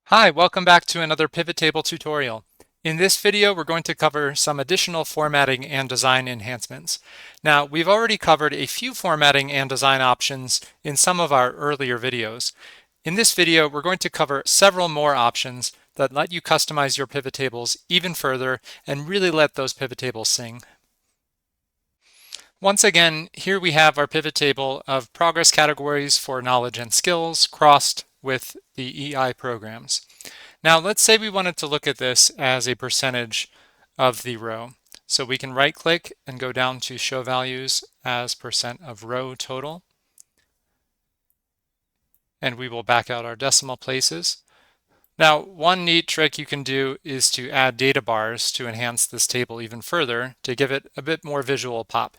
Hi, welcome back to another pivot table tutorial. In this video, we're going to cover some additional formatting and design enhancements. Now, we've already covered a few formatting and design options in some of our earlier videos. In this video, we're going to cover several more options that let you customize your pivot tables even further and really let those pivot tables sing. Once again, here we have our pivot table of progress categories for knowledge and skills crossed with the EI programs. Now let's say we wanted to look at this as a percentage of the row. So we can right click and go down to show values as percent of row total. And we will back out our decimal places. Now, one neat trick you can do is to add data bars to enhance this table even further to give it a bit more visual pop.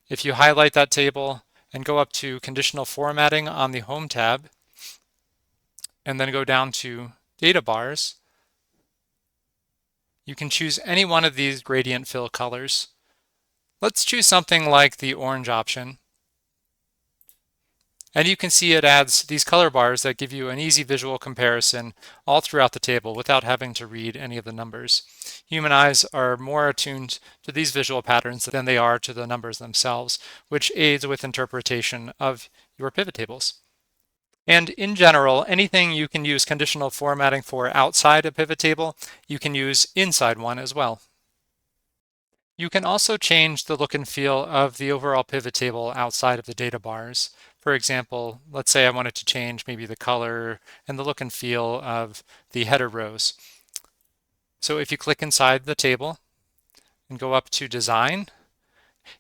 If you highlight that table and go up to conditional formatting on the Home tab, and then go down to data bars, you can choose any one of these gradient fill colors. Let's choose something like the orange option. And you can see it adds these color bars that give you an easy visual comparison all throughout the table without having to read any of the numbers. Human eyes are more attuned to these visual patterns than they are to the numbers themselves, which aids with interpretation of your pivot tables. And in general, anything you can use conditional formatting for outside a pivot table, you can use inside one as well. You can also change the look and feel of the overall pivot table outside of the data bars. For example, let's say I wanted to change maybe the color and the look and feel of the header rows. So if you click inside the table and go up to Design,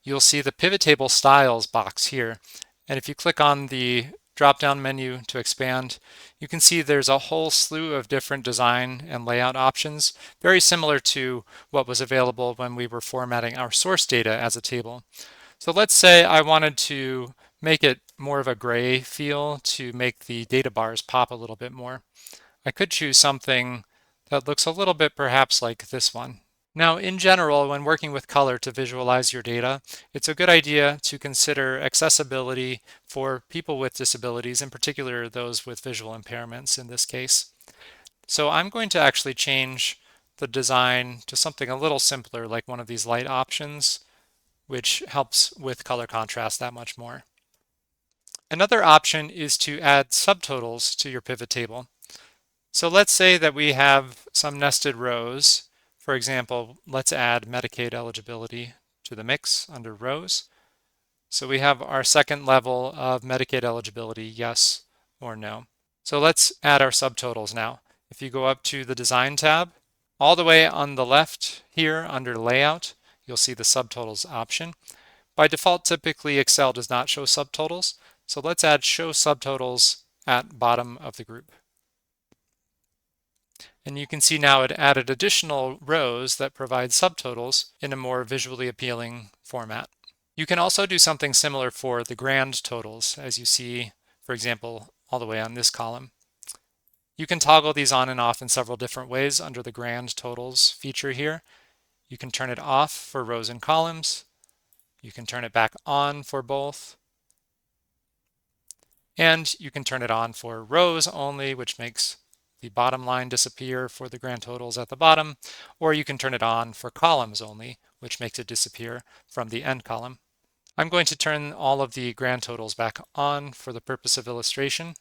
you'll see the Pivot Table Styles box here. And if you click on the drop-down menu to expand, you can see there's a whole slew of different design and layout options, very similar to what was available when we were formatting our source data as a table. So let's say I wanted to make it more of a gray feel to make the data bars pop a little bit more. I could choose something that looks a little bit perhaps like this one. Now, in general, when working with color to visualize your data, it's a good idea to consider accessibility for people with disabilities, in particular those with visual impairments in this case. So I'm going to actually change the design to something a little simpler, like one of these light options, which helps with color contrast that much more. Another option is to add subtotals to your pivot table. So let's say that we have some nested rows. For example, let's add Medicaid eligibility to the mix under rows. So we have our second level of Medicaid eligibility, yes or no. So let's add our subtotals now. If you go up to the Design tab, all the way on the left here under Layout, you'll see the subtotals option. By default, typically Excel does not show subtotals. So let's add Show Subtotals at bottom of the group. And you can see now it added additional rows that provide subtotals in a more visually appealing format. You can also do something similar for the grand totals, as you see, for example, all the way on this column. You can toggle these on and off in several different ways under the grand totals feature here. You can turn it off for rows and columns. You can turn it back on for both. And you can turn it on for rows only, which makes the bottom line disappear for the grand totals at the bottom, or you can turn it on for columns only, which makes it disappear from the end column. I'm going to turn all of the grand totals back on for the purpose of illustration.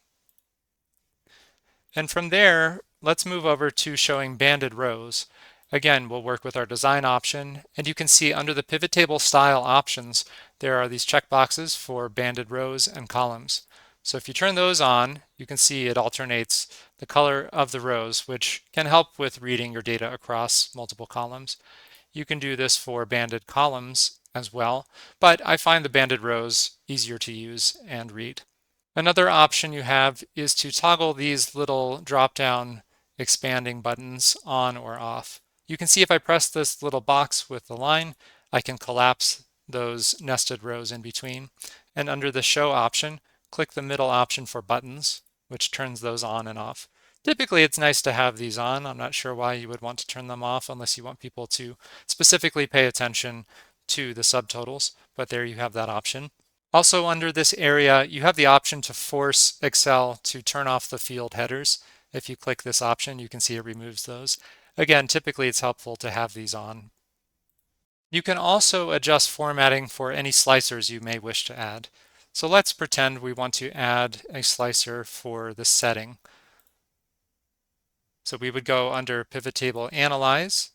And from there, let's move over to showing banded rows. Again, we'll work with our design option, and you can see under the pivot table style options, there are these checkboxes for banded rows and columns. So if you turn those on, you can see it alternates the color of the rows, which can help with reading your data across multiple columns. You can do this for banded columns as well, but I find the banded rows easier to use and read. Another option you have is to toggle these little drop-down expanding buttons on or off. You can see if I press this little box with the line, I can collapse those nested rows in between. And under the Show option, click the middle option for buttons, which turns those on and off. Typically, it's nice to have these on. I'm not sure why you would want to turn them off unless you want people to specifically pay attention to the subtotals, but there you have that option. Also under this area, you have the option to force Excel to turn off the field headers. If you click this option, you can see it removes those. Again, typically it's helpful to have these on. You can also adjust formatting for any slicers you may wish to add. So let's pretend we want to add a slicer for the setting. So we would go under Pivot Table Analyze,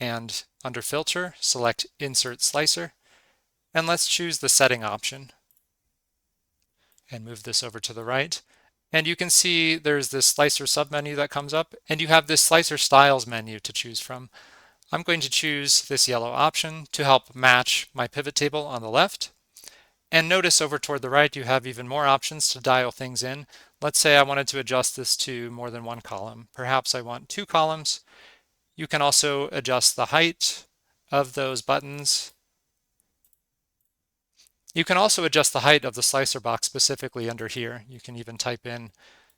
and under Filter, select Insert Slicer, and let's choose the setting option and move this over to the right. And you can see there's this slicer submenu that comes up, and you have this slicer styles menu to choose from. I'm going to choose this yellow option to help match my pivot table on the left. And notice over toward the right, you have even more options to dial things in. Let's say I wanted to adjust this to more than one column. Perhaps I want 2 columns. You can also adjust the height of those buttons. You can also adjust the height of the slicer box specifically under here. You can even type in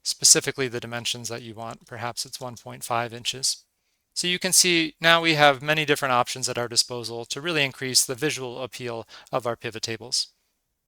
specifically the dimensions that you want. Perhaps it's 1.5 inches. So you can see now we have many different options at our disposal to really increase the visual appeal of our pivot tables.